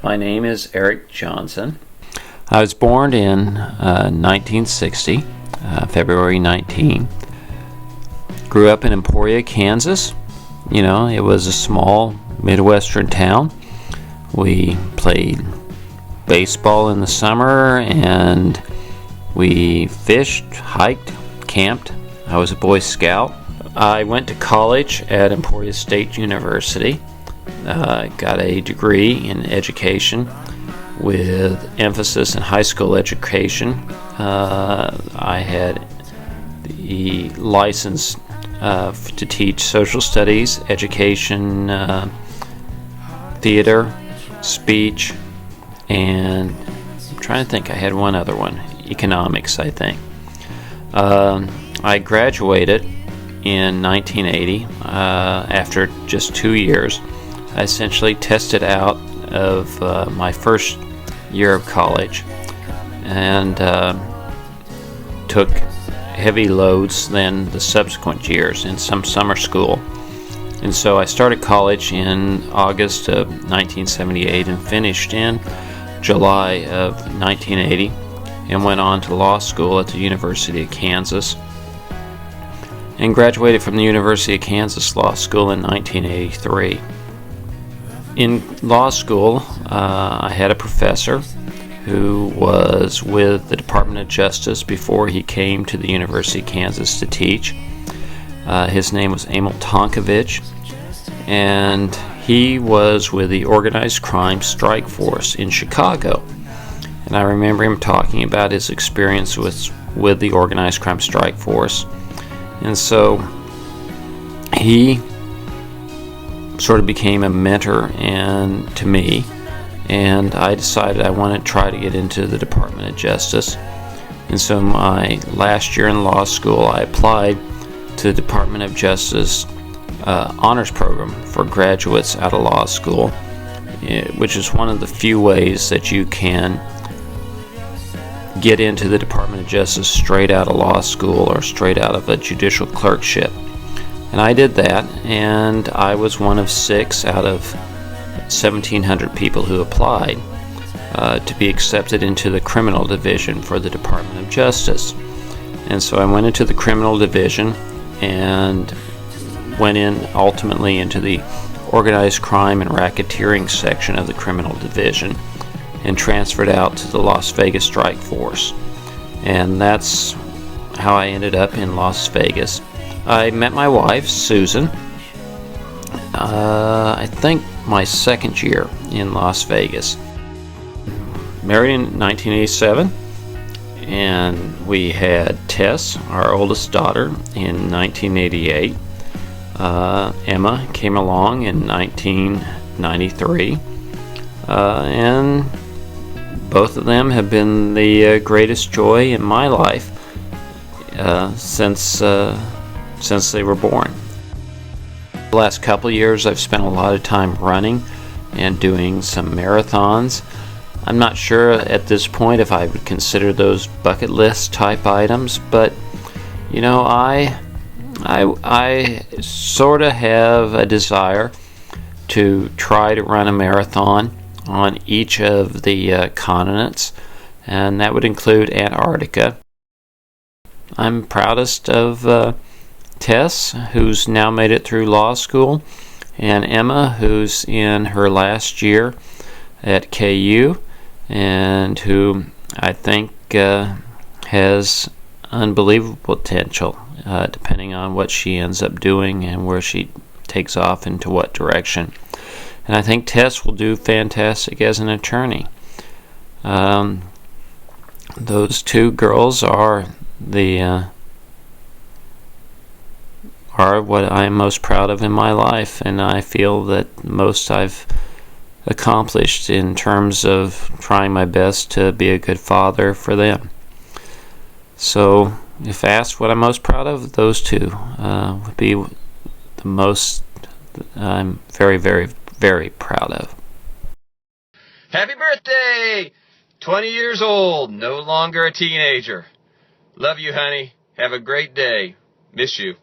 My name is Eric Johnson. I was born in 1960, February 19. Grew up in Emporia, Kansas. You know, it was a small Midwestern town. We played baseball in the summer and we fished, hiked, camped. I was a Boy Scout. I went to college at Emporia State University. Got a degree in education with emphasis in high school education. I had the license to teach social studies, education, theater, speech, and I'm trying to think, I had one other one, economics, I think. I graduated in 1980 after just 2 years. I essentially tested out of my first year of college and took heavy loads then the subsequent years in some summer school. And so I started college in August of 1978 and finished in July of 1980 and went on to law school at the University of Kansas and graduated from the University of Kansas Law School in 1983. In law school, I had a professor who was with the Department of Justice before he came to the University of Kansas to teach. His name was Emil Tonkovich, and he was with the Organized Crime Strike Force in Chicago. And I remember him talking about his experience with the Organized Crime Strike Force. And so he sort of became a mentor to me, and I decided I wanted to try to get into the Department of Justice. And so my last year in law school, I applied to the Department of Justice honors program for graduates out of law school, which is one of the few ways that you can get into the Department of Justice straight out of law school or straight out of a judicial clerkship. And I did that, and I was one of 6 out of 1,700 people who applied to be accepted into the criminal division for the Department of Justice. And so I went into the criminal division and went in ultimately into the organized crime and racketeering section of the criminal division and transferred out to the Las Vegas Strike Force. And that's how I ended up in Las Vegas. I met my wife, Susan, I think my second year in Las Vegas. Married in 1987, and we had Tess, our oldest daughter, in 1988. Emma came along in 1993, and both of them have been the greatest joy in my life since they were born. The last couple of years I've spent a lot of time running and doing some marathons. I'm not sure at this point if I would consider those bucket list type items, but you know, I sort of have a desire to try to run a marathon on each of the continents, and that would include Antarctica. I'm proudest of Tess, who's now made it through law school, and Emma, who's in her last year at KU, and who I think has unbelievable potential, depending on what she ends up doing and where she takes off into what direction. And I think Tess will do fantastic as an attorney. Those two girls are what I am most proud of in my life, and I feel that most I've accomplished in terms of trying my best to be a good father for them. So if asked what I'm most proud of, those two would be the most I'm very, very, very proud of. Happy birthday! 20 years old, no longer a teenager. Love you, honey. Have a great day. Miss you.